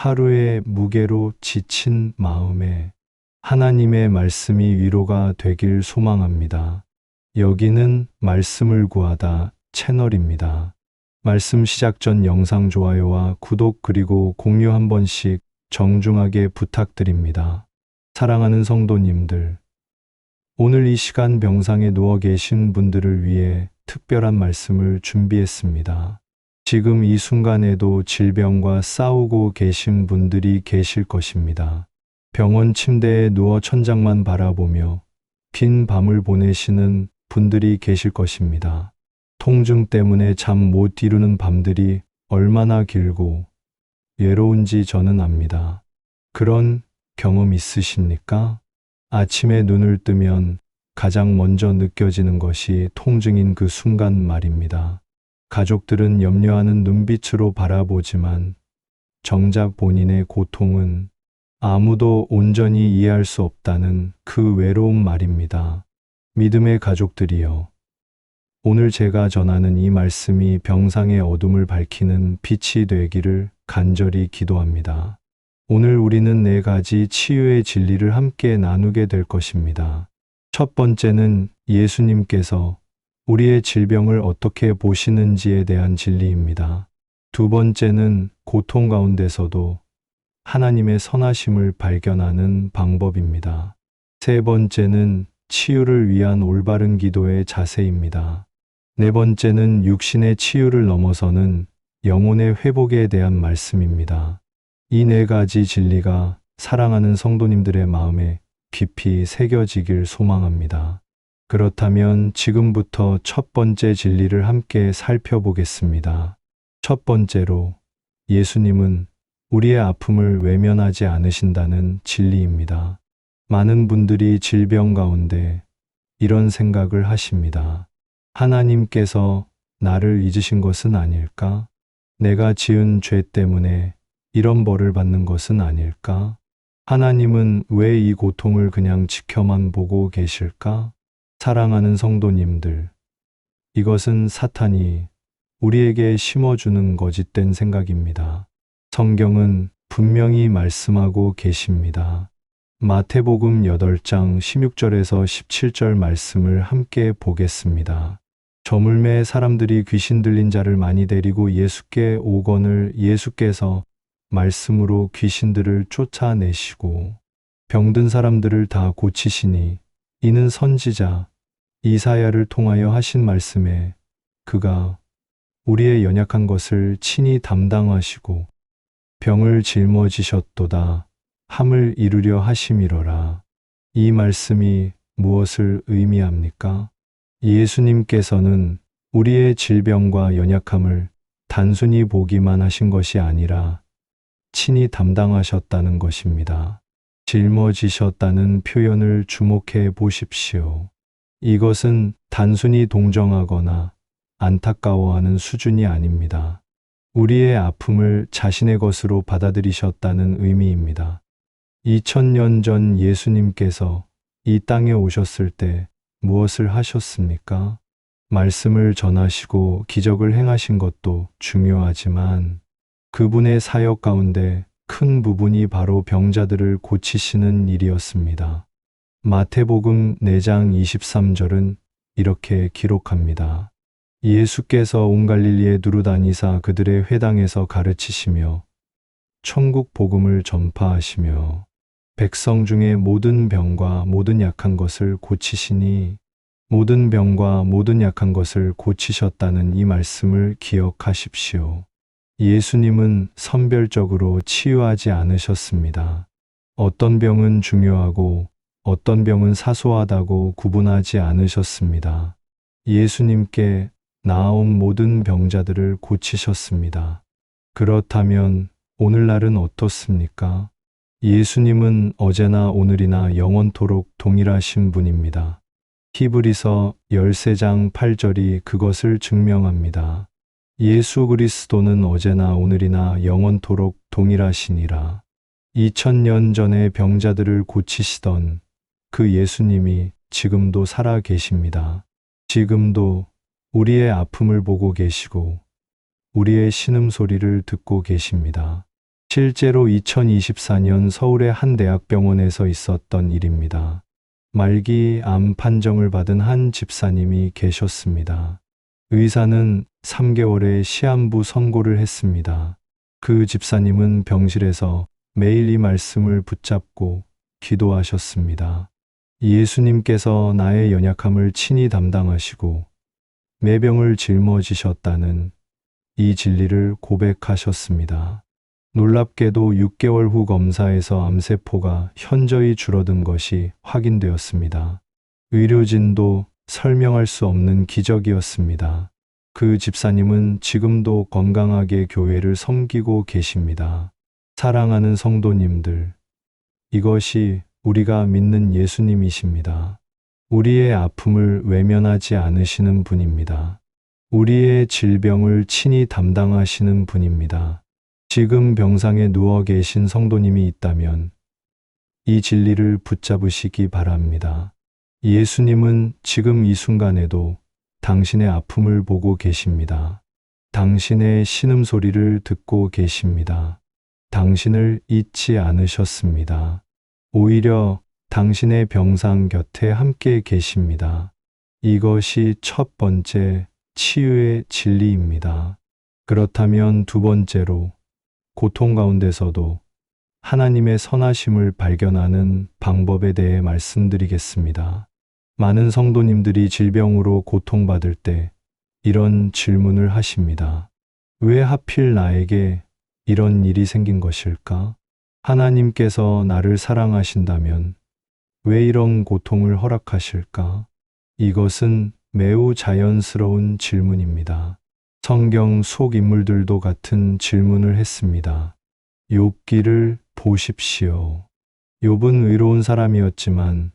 하루의 무게로 지친 마음에 하나님의 말씀이 위로가 되길 소망합니다. 여기는 말씀을 구하다 채널입니다. 말씀 시작 전 영상 좋아요와 구독 그리고 공유 한 번씩 정중하게 부탁드립니다. 사랑하는 성도님들, 오늘 이 시간 병상에 누워 계신 분들을 위해 특별한 말씀을 준비했습니다. 지금 이 순간에도 질병과 싸우고 계신 분들이 계실 것입니다. 병원 침대에 누워 천장만 바라보며 빈 밤을 보내시는 분들이 계실 것입니다. 통증 때문에 잠 못 이루는 밤들이 얼마나 길고 외로운지 저는 압니다. 그런 경험 있으십니까? 아침에 눈을 뜨면 가장 먼저 느껴지는 것이 통증인 그 순간 말입니다. 가족들은 염려하는 눈빛으로 바라보지만 정작 본인의 고통은 아무도 온전히 이해할 수 없다는 그 외로움 말입니다. 믿음의 가족들이여, 오늘 제가 전하는 이 말씀이 병상의 어둠을 밝히는 빛이 되기를 간절히 기도합니다. 오늘 우리는 4가지 치유의 진리를 함께 나누게 될 것입니다. 첫 번째는 예수님께서 우리의 질병을 어떻게 보시는지에 대한 진리입니다. 두 번째는 고통 가운데서도 하나님의 선하심을 발견하는 방법입니다. 세 번째는 치유를 위한 올바른 기도의 자세입니다. 네 번째는 육신의 치유를 넘어서는 영혼의 회복에 대한 말씀입니다. 이 4가지 진리가 사랑하는 성도님들의 마음에 깊이 새겨지길 소망합니다. 그렇다면 지금부터 첫 번째 진리를 함께 살펴보겠습니다. 첫 번째로, 예수님은 우리의 아픔을 외면하지 않으신다는 진리입니다. 많은 분들이 질병 가운데 이런 생각을 하십니다. 하나님께서 나를 잊으신 것은 아닐까? 내가 지은 죄 때문에 이런 벌을 받는 것은 아닐까? 하나님은 왜 이 고통을 그냥 지켜만 보고 계실까? 사랑하는 성도님들, 이것은 사탄이 우리에게 심어주는 거짓된 생각입니다. 성경은 분명히 말씀하고 계십니다. 마태복음 8장 16절에서 17절 말씀을 함께 보겠습니다. 저물매 사람들이 귀신 들린 자를 많이 데리고 예수께 오거늘 예수께서 말씀으로 귀신들을 쫓아내시고 병든 사람들을 다 고치시니 이는 선지자 이사야를 통하여 하신 말씀에 그가 우리의 연약한 것을 친히 담당하시고 병을 짊어지셨도다 함을 이루려 하심이로라. 이 말씀이 무엇을 의미합니까? 예수님께서는 우리의 질병과 연약함을 단순히 보기만 하신 것이 아니라 친히 담당하셨다는 것입니다. 짊어지셨다는 표현을 주목해 보십시오. 이것은 단순히 동정하거나 안타까워하는 수준이 아닙니다. 우리의 아픔을 자신의 것으로 받아들이셨다는 의미입니다. 2000년 전 예수님께서 이 땅에 오셨을 때 무엇을 하셨습니까? 말씀을 전하시고 기적을 행하신 것도 중요하지만 그분의 사역 가운데 큰 부분이 바로 병자들을 고치시는 일이었습니다. 마태복음 4장 23절은 이렇게 기록합니다. 예수께서 온 갈릴리에 두루 다니사 그들의 회당에서 가르치시며 천국 복음을 전파하시며 백성 중에 모든 병과 모든 약한 것을 고치시니 모든 병과 모든 약한 것을 고치셨다는 이 말씀을 기억하십시오. 예수님은 선별적으로 치유하지 않으셨습니다. 어떤 병은 중요하고 어떤 병은 사소하다고 구분하지 않으셨습니다. 예수님께 나아온 모든 병자들을 고치셨습니다. 그렇다면 오늘날은 어떻습니까? 예수님은 어제나 오늘이나 영원토록 동일하신 분입니다. 히브리서 13장 8절이 그것을 증명합니다. 예수 그리스도는 어제나 오늘이나 영원토록 동일하시니라. 2000년 전에 병자들을 고치시던 그 예수님이 지금도 살아 계십니다. 지금도 우리의 아픔을 보고 계시고 우리의 신음소리를 듣고 계십니다. 실제로 2024년 서울의 한 대학병원에서 있었던 일입니다. 말기 암 판정을 받은 한 집사님이 계셨습니다. 의사는 3개월의 시한부 선고를 했습니다. 그 집사님은 병실에서 매일 이 말씀을 붙잡고 기도하셨습니다. 예수님께서 나의 연약함을 친히 담당하시고 내 병을 짊어지셨다는 이 진리를 고백하셨습니다. 놀랍게도 6개월 후 검사에서 암세포가 현저히 줄어든 것이 확인되었습니다. 의료진도 설명할 수 없는 기적이었습니다. 그 집사님은 지금도 건강하게 교회를 섬기고 계십니다. 사랑하는 성도님들, 이것이 우리가 믿는 예수님이십니다. 우리의 아픔을 외면하지 않으시는 분입니다. 우리의 질병을 친히 담당하시는 분입니다. 지금 병상에 누워 계신 성도님이 있다면 이 진리를 붙잡으시기 바랍니다. 예수님은 지금 이 순간에도 당신의 아픔을 보고 계십니다. 당신의 신음소리를 듣고 계십니다. 당신을 잊지 않으셨습니다. 오히려 당신의 병상 곁에 함께 계십니다. 이것이 첫 번째 치유의 진리입니다. 그렇다면 두 번째로 고통 가운데서도 하나님의 선하심을 발견하는 방법에 대해 말씀드리겠습니다. 많은 성도님들이 질병으로 고통받을 때 이런 질문을 하십니다. 왜 하필 나에게 이런 일이 생긴 것일까? 하나님께서 나를 사랑하신다면 왜 이런 고통을 허락하실까? 이것은 매우 자연스러운 질문입니다. 성경 속 인물들도 같은 질문을 했습니다. 욥기를 보십시오. 욥은 의로운 사람이었지만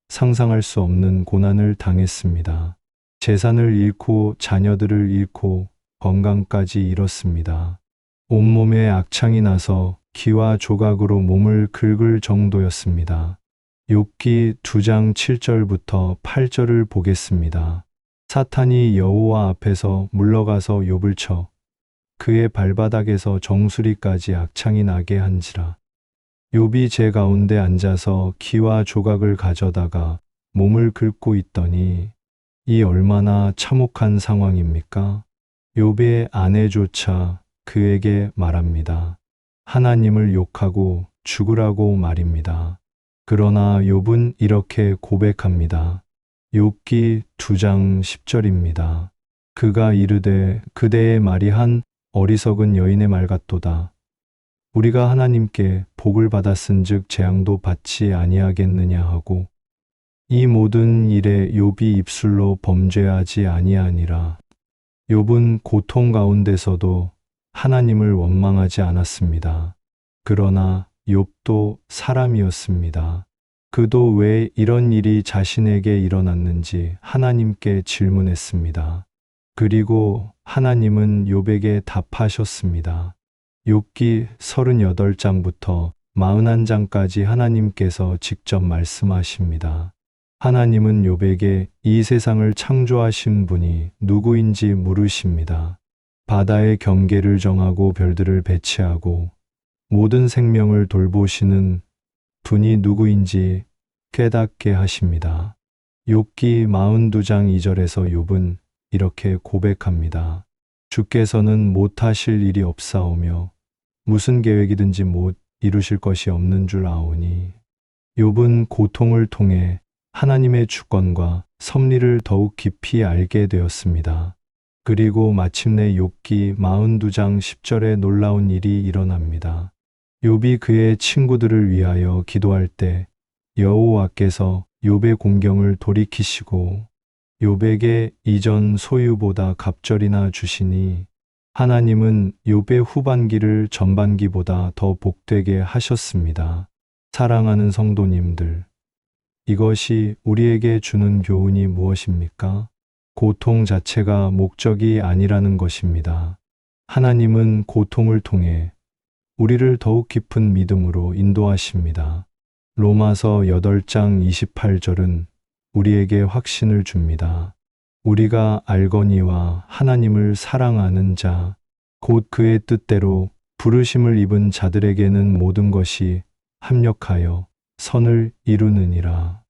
상상할 수 없는 고난을 당했습니다. 재산을 잃고 자녀들을 잃고 건강까지 잃었습니다. 온몸에 악창이 나서 기와 조각으로 몸을 긁을 정도였습니다. 욥기 2장 7절부터 8절을 보겠습니다. 사탄이 여호와 앞에서 물러가서 욥을 쳐 그의 발바닥에서 정수리까지 악창이 나게 한지라. 욥이 제 가운데 앉아서 기와 조각을 가져다가 몸을 긁고 있더니 이 얼마나 참혹한 상황입니까? 욥의 아내조차 그에게 말합니다. 하나님을 욕하고 죽으라고 말입니다. 그러나 욥은 이렇게 고백합니다. 욥기 2장 10절입니다. 그가 이르되 그대의 말이 한 어리석은 여인의 말 같도다. 우리가 하나님께 복을 받았은즉 재앙도 받지 아니하겠느냐 하고 이 모든 일에 욥이 입술로 범죄하지 아니하니라. 욥은 고통 가운데서도 하나님을 원망하지 않았습니다. 그러나 욥도 사람이었습니다. 그도 왜 이런 일이 자신에게 일어났는지 하나님께 질문했습니다. 그리고 하나님은 욥에게 답하셨습니다. 욥기 38장부터 41장까지 하나님께서 직접 말씀하십니다. 하나님은 욥에게 이 세상을 창조하신 분이 누구인지 물으십니다. 바다의 경계를 정하고 별들을 배치하고 모든 생명을 돌보시는 분이 누구인지 깨닫게 하십니다. 욥기 42장 2절에서 욥은 이렇게 고백합니다. 주께서는 못하실 일이 없사오며 무슨 계획이든지 못 이루실 것이 없는 줄 아오니. 욥은 고통을 통해 하나님의 주권과 섭리를 더욱 깊이 알게 되었습니다. 그리고 마침내 욥기 42장 10절에 놀라운 일이 일어납니다. 욥이 그의 친구들을 위하여 기도할 때 여호와께서 욥의 공경을 돌이키시고 욥에게 이전 소유보다 갑절이나 주시니 하나님은 욥의 후반기를 전반기보다 더 복되게 하셨습니다. 사랑하는 성도님들, 이것이 우리에게 주는 교훈이 무엇입니까? 고통 자체가 목적이 아니라는 것입니다. 하나님은 고통을 통해 우리를 더욱 깊은 믿음으로 인도하십니다. 로마서 8장 28절은 우리에게 확신을 줍니다. 우리가 알거니와 하나님을 사랑하는 자, 곧 그의 뜻대로 부르심을 입은 자들에게는 모든 것이 합력하여 선을 이루느니라.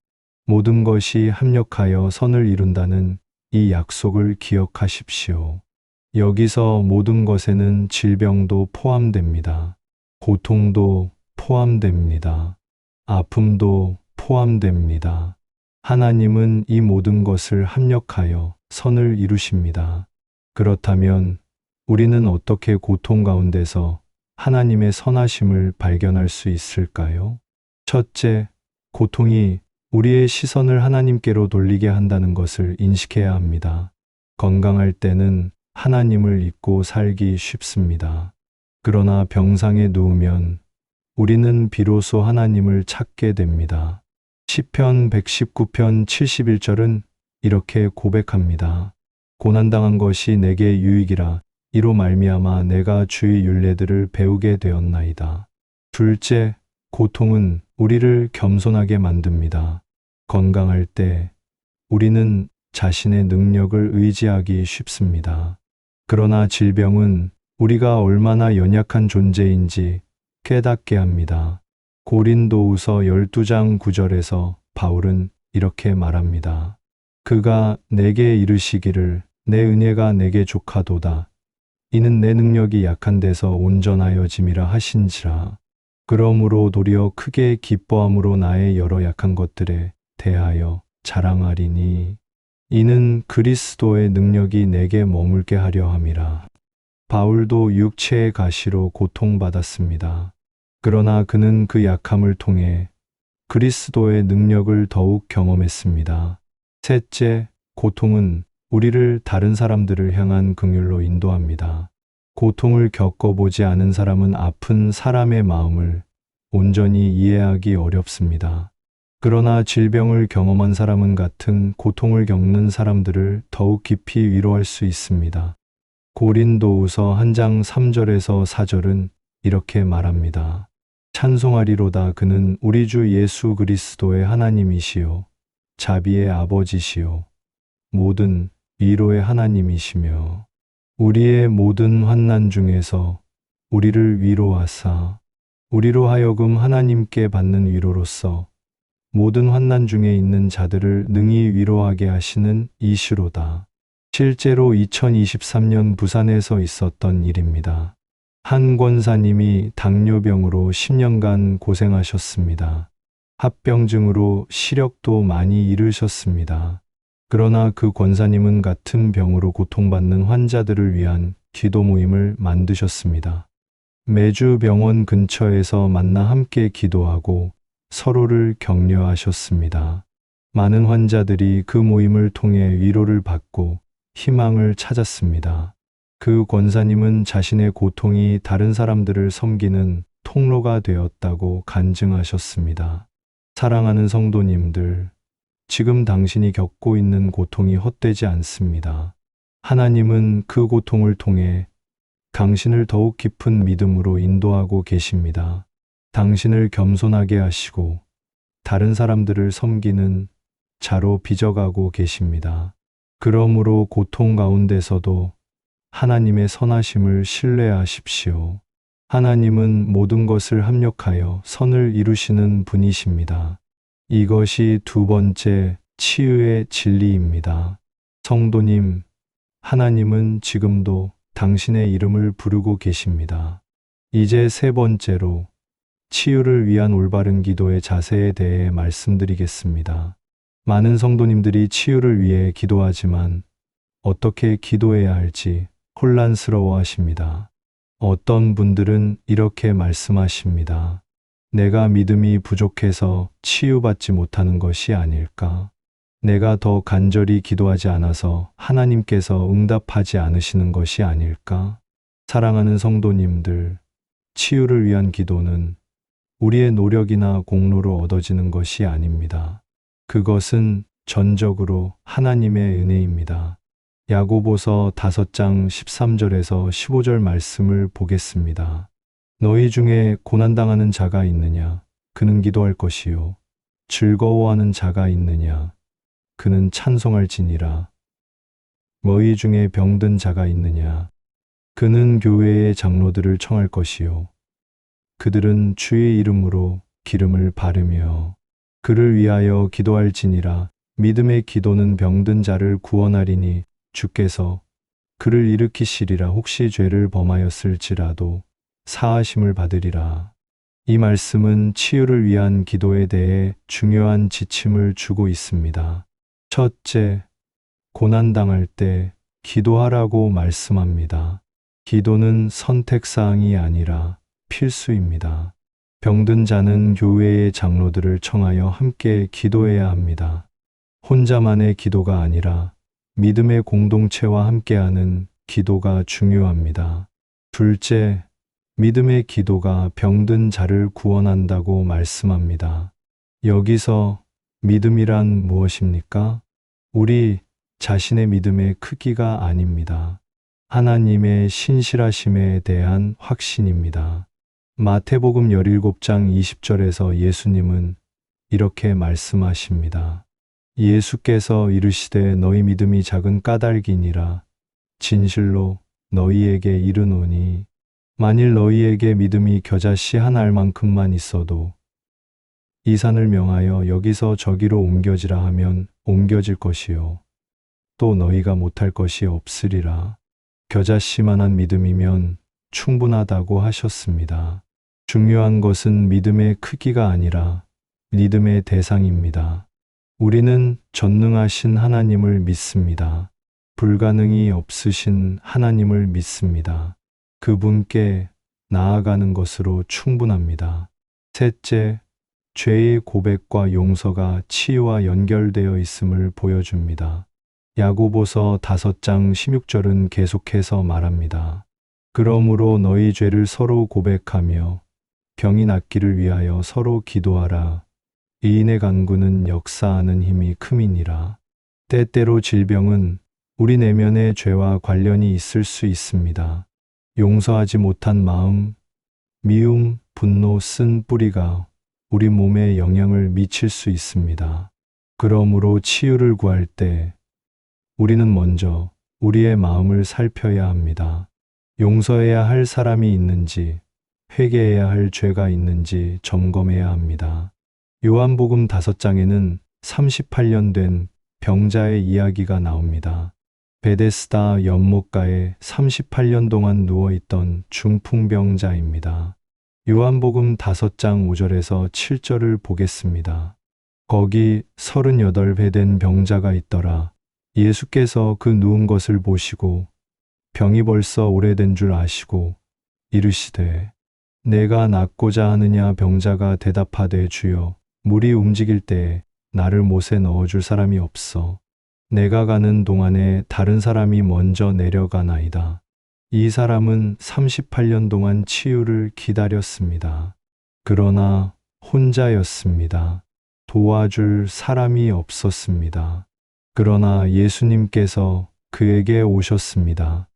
모든 것이 합력하여 선을 이룬다는 이 약속을 기억하십시오. 여기서 모든 것에는 질병도 포함됩니다. 고통도 포함됩니다. 아픔도 포함됩니다. 하나님은 이 모든 것을 합력하여 선을 이루십니다. 그렇다면 우리는 어떻게 고통 가운데서 하나님의 선하심을 발견할 수 있을까요? 첫째, 고통이 우리의 시선을 하나님께로 돌리게 한다는 것을 인식해야 합니다. 건강할 때는 하나님을 잊고 살기 쉽습니다. 그러나 병상에 누우면 우리는 비로소 하나님을 찾게 됩니다. 시편 119편 71절은 이렇게 고백합니다. 고난당한 것이 내게 유익이라 이로 말미암아 내가 주의 율례들을 배우게 되었나이다. 둘째, 고통은 우리를 겸손하게 만듭니다. 건강할 때 우리는 자신의 능력을 의지하기 쉽습니다. 그러나 질병은 우리가 얼마나 연약한 존재인지 깨닫게 합니다. 고린도후서 12장 9절에서 바울은 이렇게 말합니다. 그가 내게 이르시기를 내 은혜가 내게 족하도다. 이는 내 능력이 약한 데서 온전하여짐이라 하신지라. 그러므로 도리어 크게 기뻐함으로 나의 여러 약한 것들에 대하여 자랑하리니 이는 그리스도의 능력이 내게 머물게 하려 함이라. 바울도 육체의 가시로 고통받았습니다. 그러나 그는 그 약함을 통해 그리스도의 능력을 더욱 경험했습니다. 셋째, 고통은 우리를 다른 사람들을 향한 긍휼로 인도합니다. 고통을 겪어보지 않은 사람은 아픈 사람의 마음을 온전히 이해하기 어렵습니다. 그러나 질병을 경험한 사람은 같은 고통을 겪는 사람들을 더욱 깊이 위로할 수 있습니다. 고린도후서 1장 3절에서 4절은 이렇게 말합니다. 찬송하리로다 그는 우리 주 예수 그리스도의 하나님이시요 자비의 아버지시요 모든 위로의 하나님이시며 우리의 모든 환난 중에서 우리를 위로하사 우리로 하여금 하나님께 받는 위로로서 모든 환난 중에 있는 자들을 능히 위로하게 하시는 이시로다. 실제로 2023년 부산에서 있었던 일입니다. 한 권사님이 당뇨병으로 10년간 고생하셨습니다. 합병증으로 시력도 많이 잃으셨습니다. 그러나 그 권사님은 같은 병으로 고통받는 환자들을 위한 기도 모임을 만드셨습니다. 매주 병원 근처에서 만나 함께 기도하고 서로를 격려하셨습니다. 많은 환자들이 그 모임을 통해 위로를 받고 희망을 찾았습니다. 그 권사님은 자신의 고통이 다른 사람들을 섬기는 통로가 되었다고 간증하셨습니다. 사랑하는 성도님들, 지금 당신이 겪고 있는 고통이 헛되지 않습니다. 하나님은 그 고통을 통해 당신을 더욱 깊은 믿음으로 인도하고 계십니다. 당신을 겸손하게 하시고 다른 사람들을 섬기는 자로 빚어가고 계십니다. 그러므로 고통 가운데서도 하나님의 선하심을 신뢰하십시오. 하나님은 모든 것을 합력하여 선을 이루시는 분이십니다. 이것이 두 번째 치유의 진리입니다. 성도님, 하나님은 지금도 당신의 이름을 부르고 계십니다. 이제 세 번째로 치유를 위한 올바른 기도의 자세에 대해 말씀드리겠습니다. 많은 성도님들이 치유를 위해 기도하지만 어떻게 기도해야 할지 혼란스러워 하십니다. 어떤 분들은 이렇게 말씀하십니다. 내가 믿음이 부족해서 치유받지 못하는 것이 아닐까? 내가 더 간절히 기도하지 않아서 하나님께서 응답하지 않으시는 것이 아닐까? 사랑하는 성도님들, 치유를 위한 기도는 우리의 노력이나 공로로 얻어지는 것이 아닙니다. 그것은 전적으로 하나님의 은혜입니다. 야고보서 5장 13절에서 15절 말씀을 보겠습니다. 너희 중에 고난당하는 자가 있느냐? 그는 기도할 것이요. 즐거워하는 자가 있느냐? 그는 찬송할지니라. 너희 중에 병든 자가 있느냐? 그는 교회의 장로들을 청할 것이요. 그들은 주의 이름으로 기름을 바르며 그를 위하여 기도할지니라. 믿음의 기도는 병든 자를 구원하리니 주께서 그를 일으키시리라. 혹시 죄를 범하였을지라도 사하심을 받으리라. 이 말씀은 치유를 위한 기도에 대해 중요한 지침을 주고 있습니다. 첫째, 고난당할 때 기도하라고 말씀합니다. 기도는 선택사항이 아니라 필수입니다. 병든 자는 교회의 장로들을 청하여 함께 기도해야 합니다. 혼자만의 기도가 아니라 믿음의 공동체와 함께하는 기도가 중요합니다. 둘째, 믿음의 기도가 병든 자를 구원한다고 말씀합니다. 여기서 믿음이란 무엇입니까? 우리 자신의 믿음의 크기가 아닙니다. 하나님의 신실하심에 대한 확신입니다. 마태복음 17장 20절에서 예수님은 이렇게 말씀하십니다. 예수께서 이르시되 너희 믿음이 작은 까닭이니라. 진실로 너희에게 이르노니 만일 너희에게 믿음이 겨자씨 한 알만큼만 있어도 이 산을 명하여 여기서 저기로 옮겨지라 하면 옮겨질 것이요 또 너희가 못할 것이 없으리라. 겨자씨만한 믿음이면 충분하다고 하셨습니다. 중요한 것은 믿음의 크기가 아니라 믿음의 대상입니다. 우리는 전능하신 하나님을 믿습니다. 불가능이 없으신 하나님을 믿습니다. 그분께 나아가는 것으로 충분합니다. 셋째, 죄의 고백과 용서가 치유와 연결되어 있음을 보여줍니다. 야고보서 5장 16절은 계속해서 말합니다. 그러므로 너희 죄를 서로 고백하며 병이 낫기를 위하여 서로 기도하라. 의인의 간구는 역사하는 힘이 큼이니라. 때때로 질병은 우리 내면의 죄와 관련이 있을 수 있습니다. 용서하지 못한 마음, 미움, 분노, 쓴 뿌리가 우리 몸에 영향을 미칠 수 있습니다. 그러므로 치유를 구할 때 우리는 먼저 우리의 마음을 살펴야 합니다. 용서해야 할 사람이 있는지, 회개해야 할 죄가 있는지 점검해야 합니다. 요한복음 5장에는 38년 된 병자의 이야기가 나옵니다. 베데스다 연못가에 38년 동안 누워있던 중풍병자입니다. 요한복음 5장 5절에서 7절을 보겠습니다. 거기 38회 된 병자가 있더라. 예수께서 그 누운 것을 보시고 병이 벌써 오래된 줄 아시고 이르시되 내가 낫고자 하느냐. 병자가 대답하되 주여 물이 움직일 때에 나를 못에 넣어줄 사람이 없어. 내가 가는 동안에 다른 사람이 먼저 내려가나이다. 이 사람은 38년 동안 치유를 기다렸습니다. 그러나 혼자였습니다. 도와줄 사람이 없었습니다. 그러나 예수님께서 그에게 오셨습니다.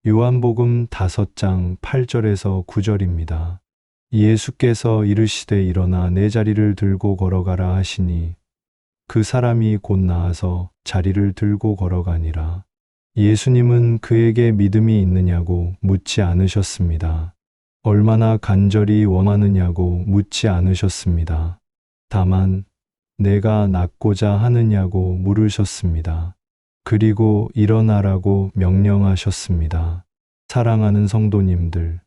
요한복음 5장 8절에서 9절입니다. 예수께서 이르시되 일어나 내 자리를 들고 걸어가라 하시니 그 사람이 곧 나아서 자리를 들고 걸어가니라. 예수님은 그에게 믿음이 있느냐고 묻지 않으셨습니다. 얼마나 간절히 원하느냐고 묻지 않으셨습니다. 다만 내가 낫고자 하느냐고 물으셨습니다. 그리고 일어나라고 명령하셨습니다. 사랑하는 성도님들,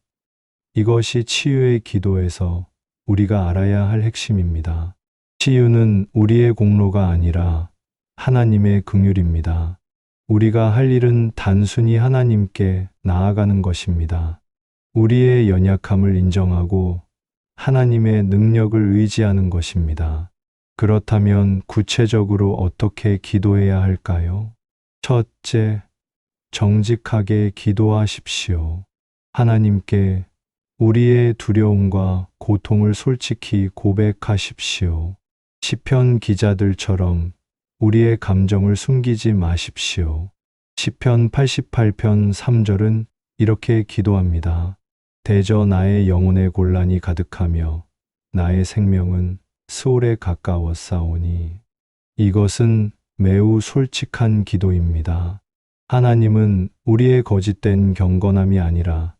이것이 치유의 기도에서 우리가 알아야 할 핵심입니다. 치유는 우리의 공로가 아니라 하나님의 긍휼입니다. 우리가 할 일은 단순히 하나님께 나아가는 것입니다. 우리의 연약함을 인정하고 하나님의 능력을 의지하는 것입니다. 그렇다면 구체적으로 어떻게 기도해야 할까요? 첫째, 정직하게 기도하십시오. 하나님께 우리의 두려움과 고통을 솔직히 고백하십시오. 시편 기자들처럼 우리의 감정을 숨기지 마십시오. 시편 88편 3절은 이렇게 기도합니다. 대저 나의 영혼의 곤란이 가득하며 나의 생명은 스올에 가까웠사오니. 이것은 매우 솔직한 기도입니다. 하나님은 우리의 거짓된 경건함이 아니라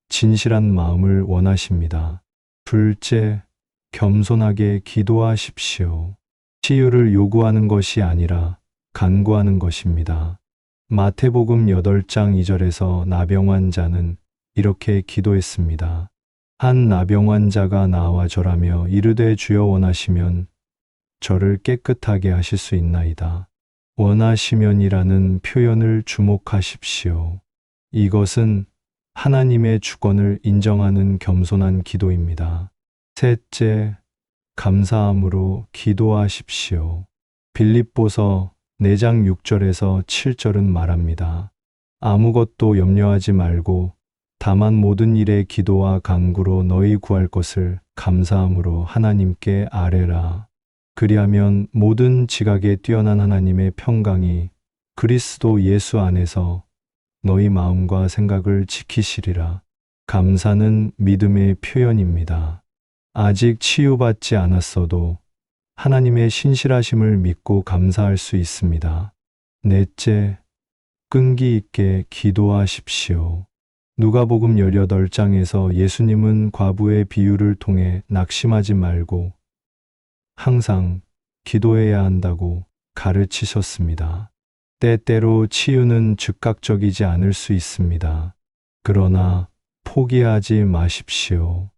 진실한 마음을 원하십니다. 둘째, 겸손하게 기도하십시오. 치유를 요구하는 것이 아니라 간구하는 것입니다. 마태복음 8장 2절에서 나병 환자는 이렇게 기도했습니다. 한 나병 환자가 나와 절하며 이르되 주여 원하시면 저를 깨끗하게 하실 수 있나이다. 원하시면이라는 표현을 주목하십시오. 이것은 하나님의 주권을 인정하는 겸손한 기도입니다. 셋째, 감사함으로 기도하십시오. 빌립보서 4장 6절에서 7절은 말합니다. 아무것도 염려하지 말고 다만 모든 일에 기도와 간구로 너희 구할 것을 감사함으로 하나님께 아뢰라. 그리하면 모든 지각에 뛰어난 하나님의 평강이 그리스도 예수 안에서 너희 마음과 생각을 지키시리라. 감사는 믿음의 표현입니다. 아직 치유받지 않았어도 하나님의 신실하심을 믿고 감사할 수 있습니다. 넷째, 끈기 있게 기도하십시오. 누가복음 18장에서 예수님은 과부의 비유를 통해 낙심하지 말고 항상 기도해야 한다고 가르치셨습니다. 때때로 치유는 즉각적이지 않을 수 있습니다. 그러나 포기하지 마십시오.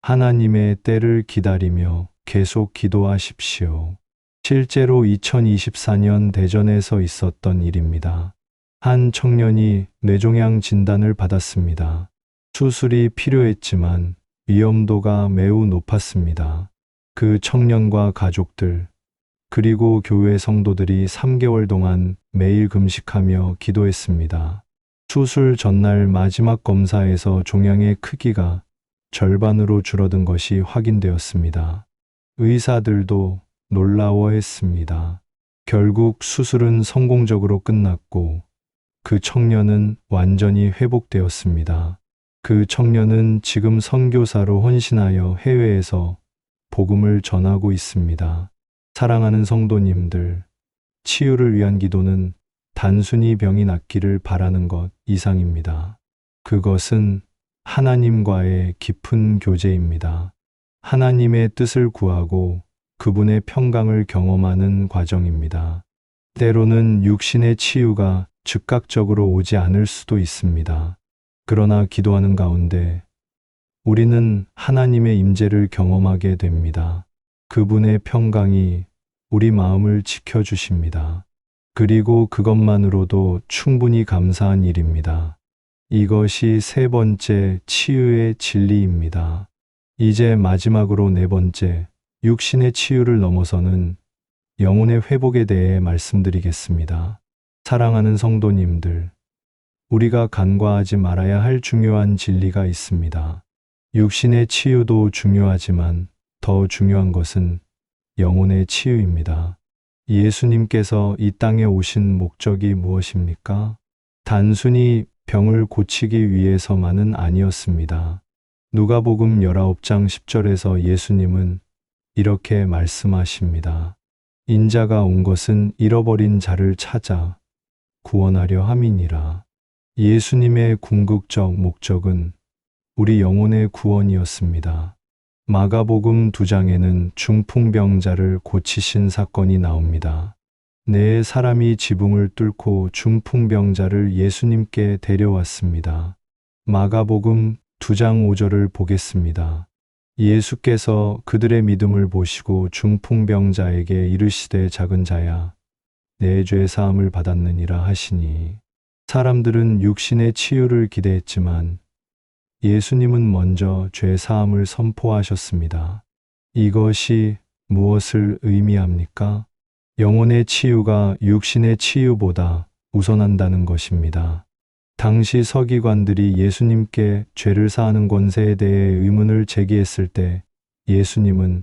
하나님의 때를 기다리며 계속 기도하십시오. 실제로 2024년 대전에서 있었던 일입니다. 한 청년이 뇌종양 진단을 받았습니다. 수술이 필요했지만 위험도가 매우 높았습니다. 그 청년과 가족들, 그리고 교회 성도들이 3개월 동안 매일 금식하며 기도했습니다. 수술 전날 마지막 검사에서 종양의 크기가 절반으로 줄어든 것이 확인되었습니다. 의사들도 놀라워했습니다. 결국 수술은 성공적으로 끝났고 그 청년은 완전히 회복되었습니다. 그 청년은 지금 선교사로 헌신하여 해외에서 복음을 전하고 있습니다. 사랑하는 성도님들, 치유를 위한 기도는 단순히 병이 낫기를 바라는 것 이상입니다. 그것은 하나님과의 깊은 교제입니다. 하나님의 뜻을 구하고 그분의 평강을 경험하는 과정입니다. 때로는 육신의 치유가 즉각적으로 오지 않을 수도 있습니다. 그러나 기도하는 가운데 우리는 하나님의 임재를 경험하게 됩니다. 그분의 평강이 우리 마음을 지켜주십니다. 그리고 그것만으로도 충분히 감사한 일입니다. 이것이 세 번째 치유의 진리입니다. 이제 마지막으로 네 번째, 육신의 치유를 넘어서는 영혼의 회복에 대해 말씀드리겠습니다. 사랑하는 성도님들, 우리가 간과하지 말아야 할 중요한 진리가 있습니다. 육신의 치유도 중요하지만 더 중요한 것은 영혼의 치유입니다. 예수님께서 이 땅에 오신 목적이 무엇입니까? 단순히 병을 고치기 위해서만은 아니었습니다. 누가복음 19장 10절에서 예수님은 이렇게 말씀하십니다. 인자가 온 것은 잃어버린 자를 찾아 구원하려 함이니라. 예수님의 궁극적 목적은 우리 영혼의 구원이었습니다. 마가복음 2장에는 중풍병자를 고치신 사건이 나옵니다. 네 사람이 지붕을 뚫고 중풍병자를 예수님께 데려왔습니다. 마가복음 2장 5절을 보겠습니다. 예수께서 그들의 믿음을 보시고 중풍병자에게 이르시되 작은 자야, 내 죄 사함을 받았느니라 하시니, 사람들은 육신의 치유를 기대했지만 예수님은 먼저 죄 사함을 선포하셨습니다. 이것이 무엇을 의미합니까? 영혼의 치유가 육신의 치유보다 우선한다는 것입니다. 당시 서기관들이 예수님께 죄를 사하는 권세에 대해 의문을 제기했을 때 예수님은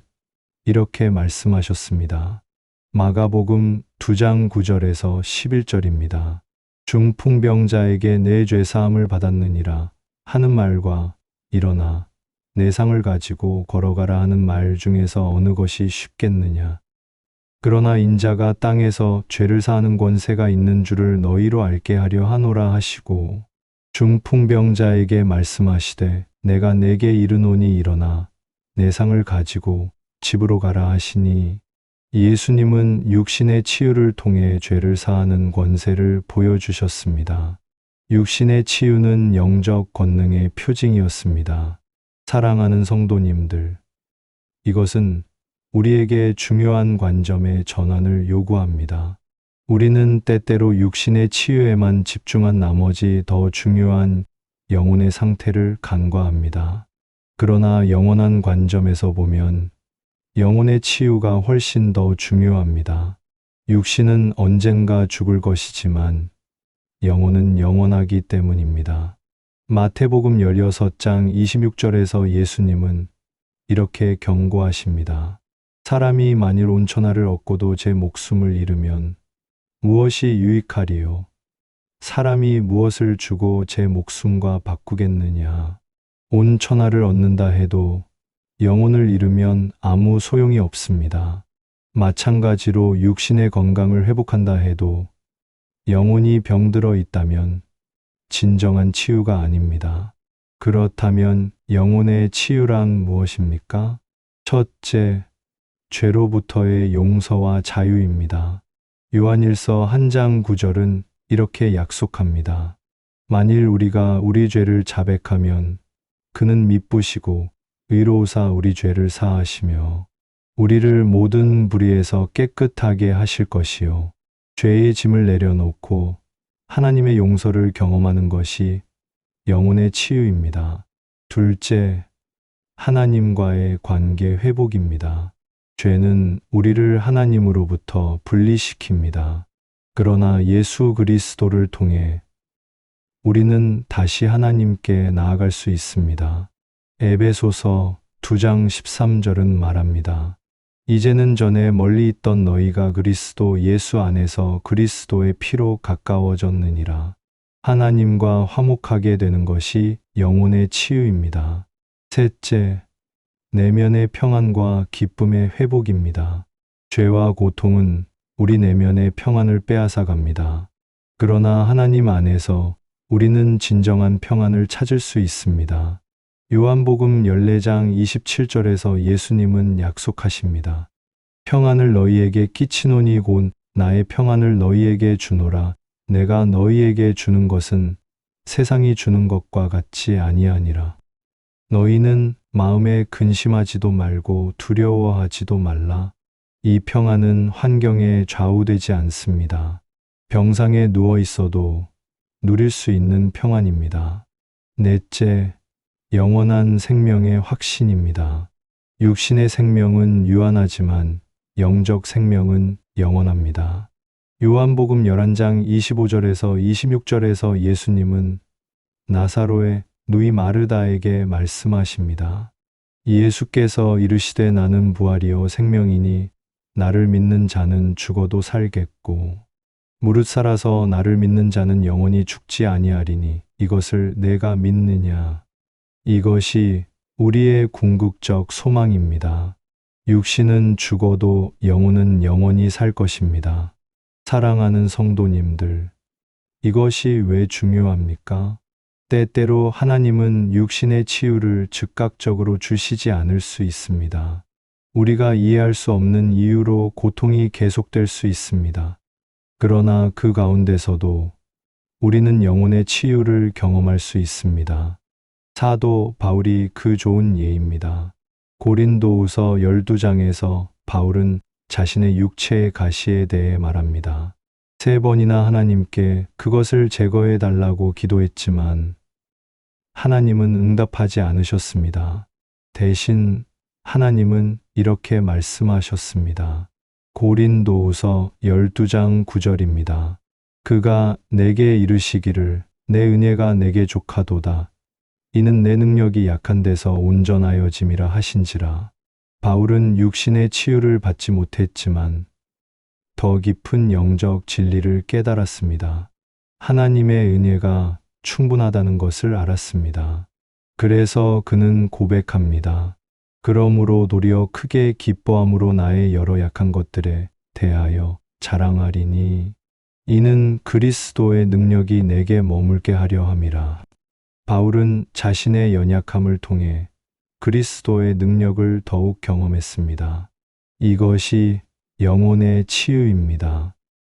이렇게 말씀하셨습니다. 마가복음 2장 9절에서 11절입니다. 중풍병자에게 내 죄 사함을 받았느니라 하는 말과 일어나 내 상을 가지고 걸어가라 하는 말 중에서 어느 것이 쉽겠느냐? 그러나 인자가 땅에서 죄를 사하는 권세가 있는 줄을 너희로 알게 하려 하노라 하시고 중풍병자에게 말씀하시되 내가 네게 이르노니 일어나 내 상을 가지고 집으로 가라 하시니 예수님은 육신의 치유를 통해 죄를 사하는 권세를 보여주셨습니다. 육신의 치유는 영적 권능의 표징이었습니다. 사랑하는 성도님들, 이것은 우리에게 중요한 관점의 전환을 요구합니다. 우리는 때때로 육신의 치유에만 집중한 나머지 더 중요한 영혼의 상태를 간과합니다. 그러나 영원한 관점에서 보면 영혼의 치유가 훨씬 더 중요합니다. 육신은 언젠가 죽을 것이지만 영혼은 영원하기 때문입니다. 마태복음 16장 26절에서 예수님은 이렇게 경고하십니다. 사람이 만일 온천하를 얻고도 제 목숨을 잃으면 무엇이 유익하리요? 사람이 무엇을 주고 제 목숨과 바꾸겠느냐? 온천하를 얻는다 해도 영혼을 잃으면 아무 소용이 없습니다. 마찬가지로 육신의 건강을 회복한다 해도 영혼이 병들어 있다면 진정한 치유가 아닙니다. 그렇다면 영혼의 치유란 무엇입니까? 첫째, 죄로부터의 용서와 자유입니다. 요한일서 1장 9절은 이렇게 약속합니다. 만일 우리가 우리 죄를 자백하면 그는 미쁘시고 의로우사 우리 죄를 사하시며 우리를 모든 불의에서 깨끗하게 하실 것이요. 죄의 짐을 내려놓고 하나님의 용서를 경험하는 것이 영혼의 치유입니다. 둘째, 하나님과의 관계 회복입니다. 죄는 우리를 하나님으로부터 분리시킵니다. 그러나 예수 그리스도를 통해 우리는 다시 하나님께 나아갈 수 있습니다. 에베소서 2장 13절은 말합니다. 이제는 전에 멀리 있던 너희가 그리스도 예수 안에서 그리스도의 피로 가까워졌느니라. 하나님과 화목하게 되는 것이 영혼의 치유입니다. 셋째, 내면의 평안과 기쁨의 회복입니다. 죄와 고통은 우리 내면의 평안을 빼앗아 갑니다. 그러나 하나님 안에서 우리는 진정한 평안을 찾을 수 있습니다. 요한복음 14장 27절에서 예수님은 약속하십니다. 평안을 너희에게 끼치노니 곧 나의 평안을 너희에게 주노라. 내가 너희에게 주는 것은 세상이 주는 것과 같이 아니하니라. 너희는 마음에 근심하지도 말고 두려워하지도 말라. 이 평안은 환경에 좌우되지 않습니다. 병상에 누워 있어도 누릴 수 있는 평안입니다. 넷째, 영원한 생명의 확신입니다. 육신의 생명은 유한하지만 영적 생명은 영원합니다. 요한복음 11장 25절에서 26절에서 예수님은 나사로의 누이 마르다에게 말씀하십니다. 예수께서 이르시되 나는 부활이요 생명이니 나를 믿는 자는 죽어도 살겠고 무릇 살아서 나를 믿는 자는 영원히 죽지 아니하리니 이것을 내가 믿느냐. 이것이 우리의 궁극적 소망입니다. 육신은 죽어도 영혼은 영원히 살 것입니다. 사랑하는 성도님들, 이것이 왜 중요합니까? 때때로 하나님은 육신의 치유를 즉각적으로 주시지 않을 수 있습니다. 우리가 이해할 수 없는 이유로 고통이 계속될 수 있습니다. 그러나 그 가운데서도 우리는 영혼의 치유를 경험할 수 있습니다. 사도 바울이 그 좋은 예입니다. 고린도후서 12장에서 바울은 자신의 육체의 가시에 대해 말합니다. 3번이나 하나님께 그것을 제거해 달라고 기도했지만 하나님은 응답하지 않으셨습니다. 대신 하나님은 이렇게 말씀하셨습니다. 고린도후서 12장 9절입니다. 그가 내게 이르시기를 내 은혜가 내게 족하도다. 이는 내 능력이 약한 데서 온전하여짐이라 하신지라. 바울은 육신의 치유를 받지 못했지만 더 깊은 영적 진리를 깨달았습니다. 하나님의 은혜가 충분하다는 것을 알았습니다. 그래서 그는 고백합니다. 그러므로 도리어 크게 기뻐함으로 나의 여러 약한 것들에 대하여 자랑하리니 이는 그리스도의 능력이 내게 머물게 하려 함이라. 바울은 자신의 연약함을 통해 그리스도의 능력을 더욱 경험했습니다. 이것이 영혼의 치유입니다.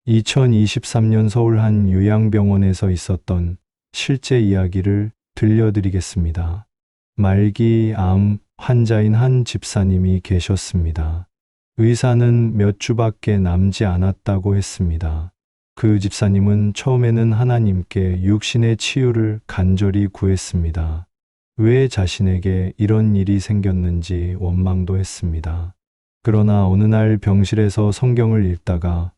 2023년 서울 한 요양병원에서 있었던 실제 이야기를 들려드리겠습니다. 말기 암 환자인 한 집사님이 계셨습니다. 의사는 몇 주밖에 남지 않았다고 했습니다. 그 집사님은 처음에는 하나님께 육신의 치유를 간절히 구했습니다. 왜 자신에게 이런 일이 생겼는지 원망도 했습니다. 그러나 어느 날 병실에서 성경을 읽다가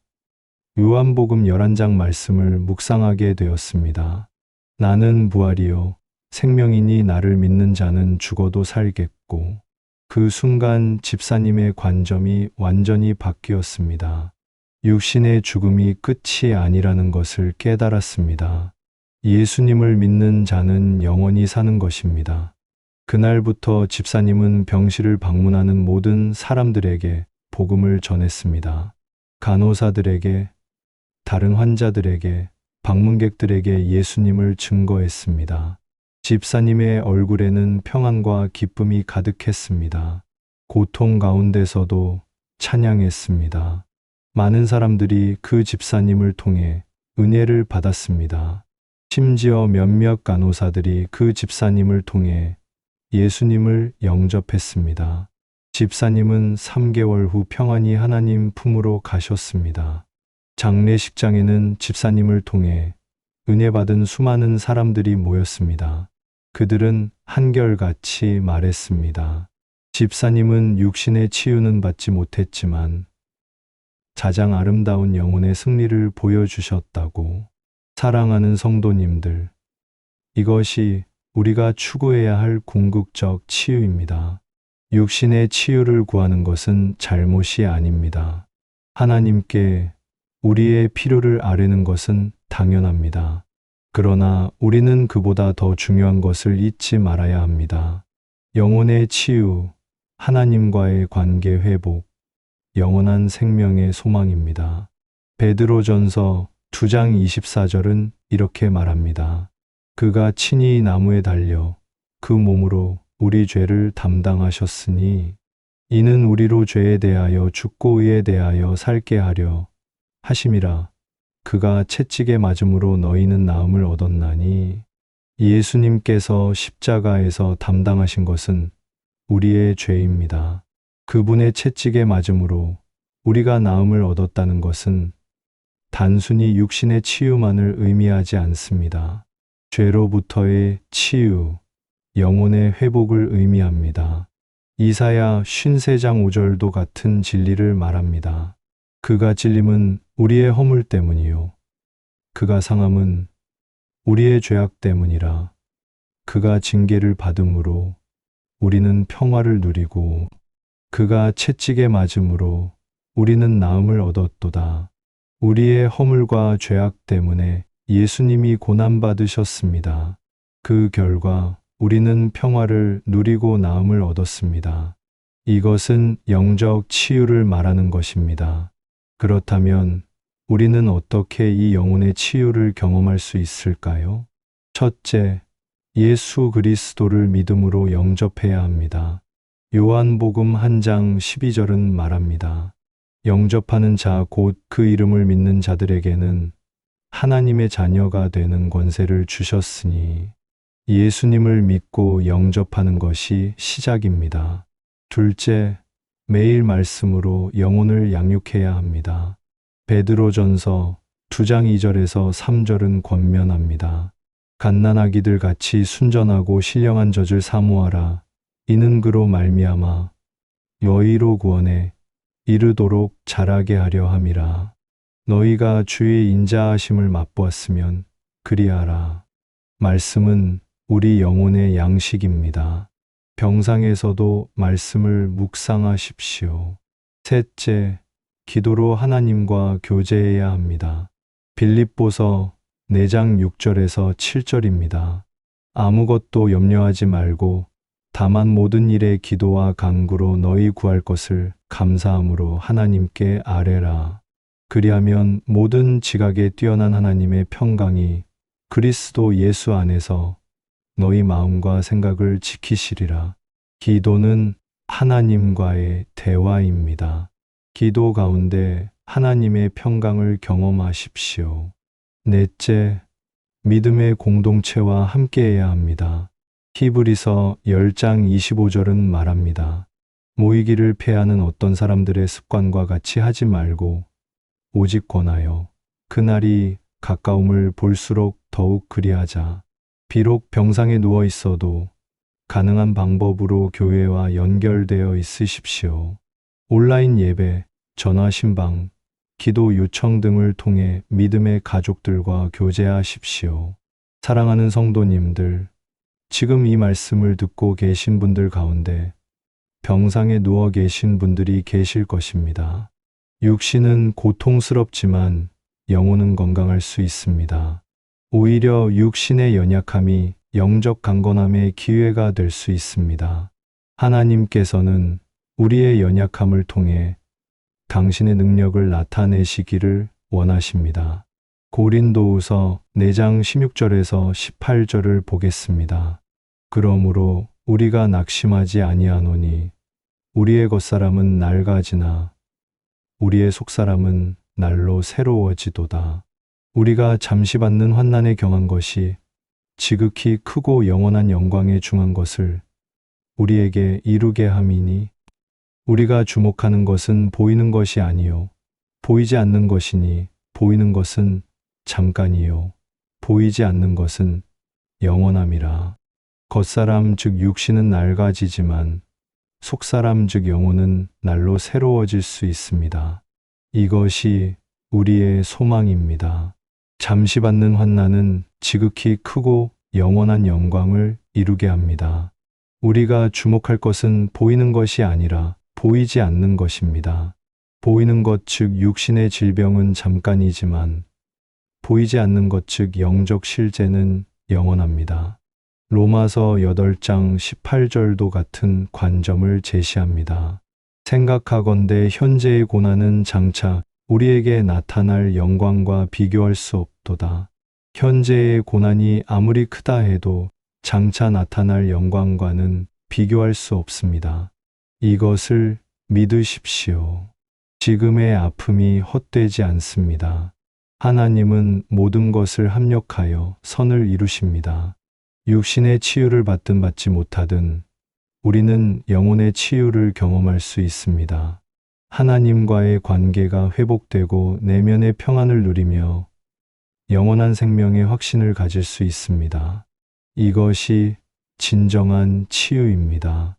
요한복음 11장 말씀을 묵상하게 되었습니다. 나는 부활이요 생명이니 나를 믿는 자는 죽어도 살겠고. 그 순간 집사님의 관점이 완전히 바뀌었습니다. 육신의 죽음이 끝이 아니라는 것을 깨달았습니다. 예수님을 믿는 자는 영원히 사는 것입니다. 그날부터 집사님은 병실을 방문하는 모든 사람들에게 복음을 전했습니다. 간호사들에게, 다른 환자들에게, 방문객들에게 예수님을 증거했습니다. 집사님의 얼굴에는 평안과 기쁨이 가득했습니다. 고통 가운데서도 찬양했습니다. 많은 사람들이 그 집사님을 통해 은혜를 받았습니다. 심지어 몇몇 간호사들이 그 집사님을 통해 예수님을 영접했습니다. 집사님은 3개월 후 평안히 하나님 품으로 가셨습니다. 장례식장에는 집사님을 통해 은혜 받은 수많은 사람들이 모였습니다. 그들은 한결같이 말했습니다. 집사님은 육신의 치유는 받지 못했지만 가장 아름다운 영혼의 승리를 보여주셨다고. 사랑하는 성도님들, 이것이 우리가 추구해야 할 궁극적 치유입니다. 육신의 치유를 구하는 것은 잘못이 아닙니다. 하나님께 우리의 필요를 아뢰는 것은 당연합니다. 그러나 우리는 그보다 더 중요한 것을 잊지 말아야 합니다. 영혼의 치유, 하나님과의 관계 회복, 영원한 생명의 소망입니다. 베드로전서 2장 24절은 이렇게 말합니다. 그가 친히 나무에 달려 그 몸으로 우리 죄를 담당하셨으니 이는 우리로 죄에 대하여 죽고 의에 대하여 살게 하려 하심이라. 그가 채찍에 맞음으로 너희는 나음을 얻었나니. 예수님께서 십자가에서 담당하신 것은 우리의 죄입니다. 그분의 채찍에 맞음으로 우리가 나음을 얻었다는 것은 단순히 육신의 치유만을 의미하지 않습니다. 죄로부터의 치유, 영혼의 회복을 의미합니다. 이사야 53장 5절도 같은 진리를 말합니다. 그가 찔림은 우리의 허물 때문이요. 그가 상함은 우리의 죄악 때문이라. 그가 징계를 받음으로 우리는 평화를 누리고 그가 채찍에 맞음으로 우리는 나음을 얻었도다. 우리의 허물과 죄악 때문에 예수님이 고난받으셨습니다. 그 결과 우리는 평화를 누리고 나음을 얻었습니다. 이것은 영적 치유를 말하는 것입니다. 그렇다면 우리는 어떻게 이 영혼의 치유를 경험할 수 있을까요? 첫째, 예수 그리스도를 믿음으로 영접해야 합니다. 요한복음 1장 12절은 말합니다. 영접하는 자 곧 그 이름을 믿는 자들에게는 하나님의 자녀가 되는 권세를 주셨으니. 예수님을 믿고 영접하는 것이 시작입니다. 둘째, 매일 말씀으로 영혼을 양육해야 합니다. 베드로전서 2장 2절에서 3절은 권면합니다. 갓난아기들 같이 순전하고 신령한 젖을 사모하라. 이는 그로 말미암아 너희로 구원에 이르도록 자라게 하려 함이라. 너희가 주의 인자하심을 맛보았으면 그리하라. 말씀은 우리 영혼의 양식입니다. 병상에서도 말씀을 묵상하십시오. 셋째, 기도로 하나님과 교제해야 합니다. 빌립보서 4장 6절에서 7절입니다. 아무것도 염려하지 말고 다만 모든 일에 기도와 간구로 너희 구할 것을 감사함으로 하나님께 아뢰라. 그리하면 모든 지각에 뛰어난 하나님의 평강이 그리스도 예수 안에서 너희 마음과 생각을 지키시리라. 기도는 하나님과의 대화입니다. 기도 가운데 하나님의 평강을 경험하십시오. 넷째, 믿음의 공동체와 함께해야 합니다. 히브리서 10장 25절은 말합니다. 모이기를 패하는 어떤 사람들의 습관과 같이 하지 말고 오직 권하여 그날이 가까움을 볼수록 더욱 그리하자. 비록 병상에 누워 있어도 가능한 방법으로 교회와 연결되어 있으십시오. 온라인 예배, 전화 신방, 기도 요청 등을 통해 믿음의 가족들과 교제하십시오. 사랑하는 성도님들, 지금 이 말씀을 듣고 계신 분들 가운데 병상에 누워 계신 분들이 계실 것입니다. 육신은 고통스럽지만 영혼은 건강할 수 있습니다. 오히려 육신의 연약함이 영적 강건함의 기회가 될 수 있습니다. 하나님께서는 우리의 연약함을 통해 당신의 능력을 나타내시기를 원하십니다. 고린도후서 4장 16절에서 18절을 보겠습니다. 그러므로 우리가 낙심하지 아니하노니 우리의 겉사람은 낡아지나 우리의 속사람은 날로 새로워지도다. 우리가 잠시 받는 환난에 경한 것이 지극히 크고 영원한 영광에 중한 것을 우리에게 이루게 함이니 우리가 주목하는 것은 보이는 것이 아니요 보이지 않는 것이니 보이는 것은 잠깐이요 보이지 않는 것은 영원함이라. 겉사람 즉 육신은 낡아지지만 속사람 즉 영혼은 날로 새로워질 수 있습니다. 이것이 우리의 소망입니다. 잠시 받는 환난은 지극히 크고 영원한 영광을 이루게 합니다. 우리가 주목할 것은 보이는 것이 아니라 보이지 않는 것입니다. 보이는 것 즉 육신의 질병은 잠깐이지만 보이지 않는 것 즉 영적 실제는 영원합니다. 로마서 8장 18절도 같은 관점을 제시합니다. 생각하건대 현재의 고난은 장차 우리에게 나타날 영광과 비교할 수 없도다. 현재의 고난이 아무리 크다 해도 장차 나타날 영광과는 비교할 수 없습니다. 이것을 믿으십시오. 지금의 아픔이 헛되지 않습니다. 하나님은 모든 것을 합력하여 선을 이루십니다. 육신의 치유를 받든 받지 못하든 우리는 영혼의 치유를 경험할 수 있습니다. 하나님과의 관계가 회복되고 내면의 평안을 누리며 영원한 생명의 확신을 가질 수 있습니다. 이것이 진정한 치유입니다.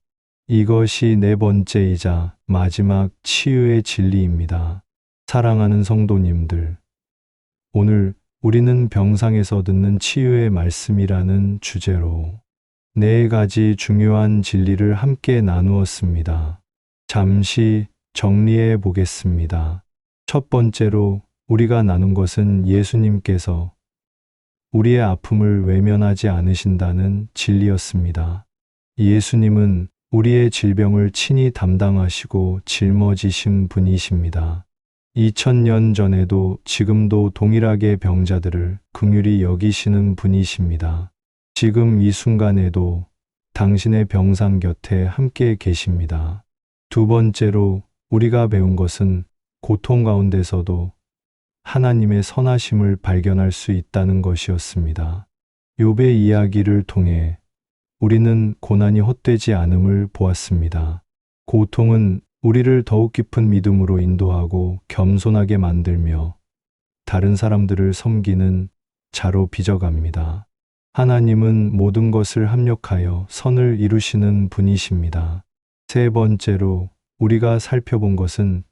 이것이 네 번째이자 마지막 치유의 진리입니다. 사랑하는 성도님들, 오늘 우리는 병상에서 듣는 치유의 말씀이라는 주제로 4가지 중요한 진리를 함께 나누었습니다. 잠시 정리해 보겠습니다. 첫 번째로 우리가 나눈 것은 예수님께서 우리의 아픔을 외면하지 않으신다는 진리였습니다. 예수님은 우리의 질병을 친히 담당하시고 짊어지신 분이십니다. 2000년 전에도 지금도 동일하게 병자들을 긍휼히 여기시는 분이십니다. 지금 이 순간에도 당신의 병상 곁에 함께 계십니다. 두 번째로 우리가 배운 것은 고통 가운데서도 하나님의 선하심을 발견할 수 있다는 것이었습니다. 욥의 이야기를 통해 우리는 고난이 헛되지 않음을 보았습니다. 고통은 우리를 더욱 깊은 믿음으로 인도하고 겸손하게 만들며 다른 사람들을 섬기는 자로 빚어갑니다. 하나님은 모든 것을 합력하여 선을 이루시는 분이십니다. 세 번째로 우리가 살펴본 것은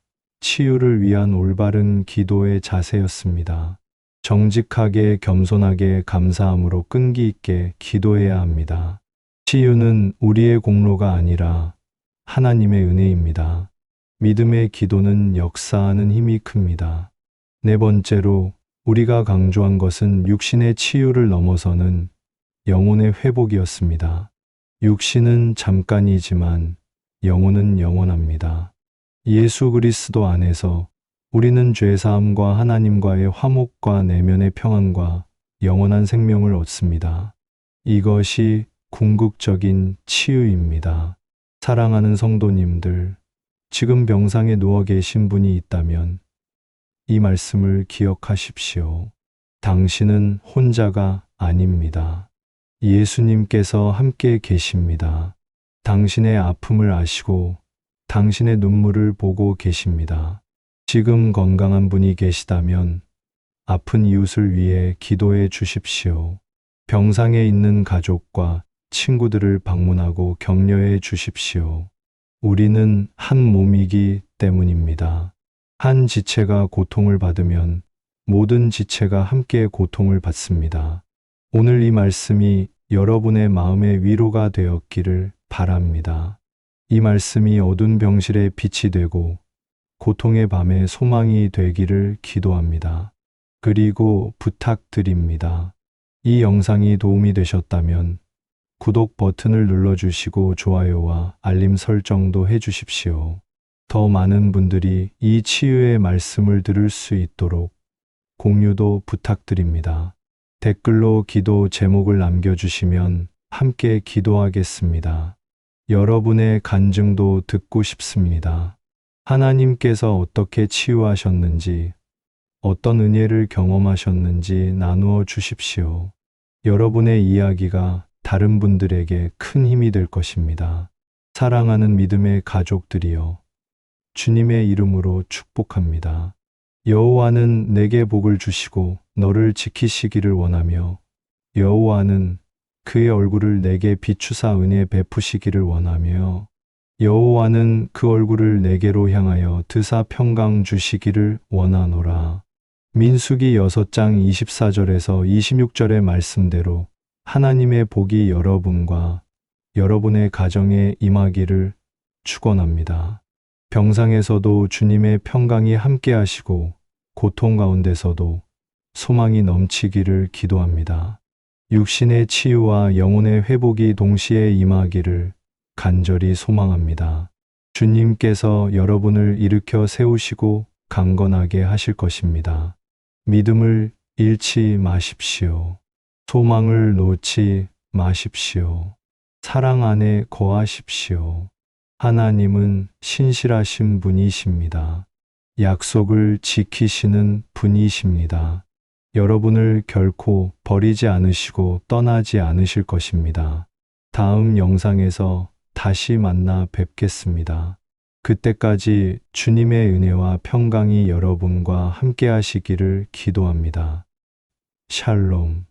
치유를 위한 올바른 기도의 자세였습니다. 정직하게 겸손하게 감사함으로 끈기 있게 기도해야 합니다. 치유는 우리의 공로가 아니라 하나님의 은혜입니다. 믿음의 기도는 역사하는 힘이 큽니다. 네 번째로 우리가 강조한 것은 육신의 치유를 넘어서는 영혼의 회복이었습니다. 육신은 잠깐이지만 영혼은 영원합니다. 예수 그리스도 안에서 우리는 죄사함과 하나님과의 화목과 내면의 평안과 영원한 생명을 얻습니다. 이것이 궁극적인 치유입니다. 사랑하는 성도님들, 지금 병상에 누워 계신 분이 있다면 이 말씀을 기억하십시오. 당신은 혼자가 아닙니다. 예수님께서 함께 계십니다. 당신의 아픔을 아시고 당신의 눈물을 보고 계십니다. 지금 건강한 분이 계시다면 아픈 이웃을 위해 기도해 주십시오. 병상에 있는 가족과 친구들을 방문하고 격려해 주십시오. 우리는 한 몸이기 때문입니다. 한 지체가 고통을 받으면 모든 지체가 함께 고통을 받습니다. 오늘 이 말씀이 여러분의 마음의 위로가 되었기를 바랍니다. 이 말씀이 어두운 병실의 빛이 되고 고통의 밤에 소망이 되기를 기도합니다. 그리고 부탁드립니다. 이 영상이 도움이 되셨다면 구독 버튼을 눌러주시고 좋아요와 알림 설정도 해주십시오. 더 많은 분들이 이 치유의 말씀을 들을 수 있도록 공유도 부탁드립니다. 댓글로 기도 제목을 남겨주시면 함께 기도하겠습니다. 여러분의 간증도 듣고 싶습니다. 하나님께서 어떻게 치유하셨는지, 어떤 은혜를 경험하셨는지 나누어 주십시오. 여러분의 이야기가 다른 분들에게 큰 힘이 될 것입니다. 사랑하는 믿음의 가족들이여, 주님의 이름으로 축복합니다. 여호와는 내게 복을 주시고 너를 지키시기를 원하며 여호와는 그의 얼굴을 내게 비추사 은혜 베푸시기를 원하며 여호와는 그 얼굴을 내게로 향하여 드사 평강 주시기를 원하노라. 민수기 6장 24절에서 26절의 말씀대로 하나님의 복이 여러분과 여러분의 가정에 임하기를 축원합니다. 병상에서도 주님의 평강이 함께 하시고 고통 가운데서도 소망이 넘치기를 기도합니다. 육신의 치유와 영혼의 회복이 동시에 임하기를 간절히 소망합니다. 주님께서 여러분을 일으켜 세우시고 강건하게 하실 것입니다. 믿음을 잃지 마십시오. 소망을 놓지 마십시오. 사랑 안에 거하십시오. 하나님은 신실하신 분이십니다. 약속을 지키시는 분이십니다. 여러분을 결코 버리지 않으시고 떠나지 않으실 것입니다. 다음 영상에서 다시 만나 뵙겠습니다. 그때까지 주님의 은혜와 평강이 여러분과 함께 하시기를 기도합니다. 샬롬.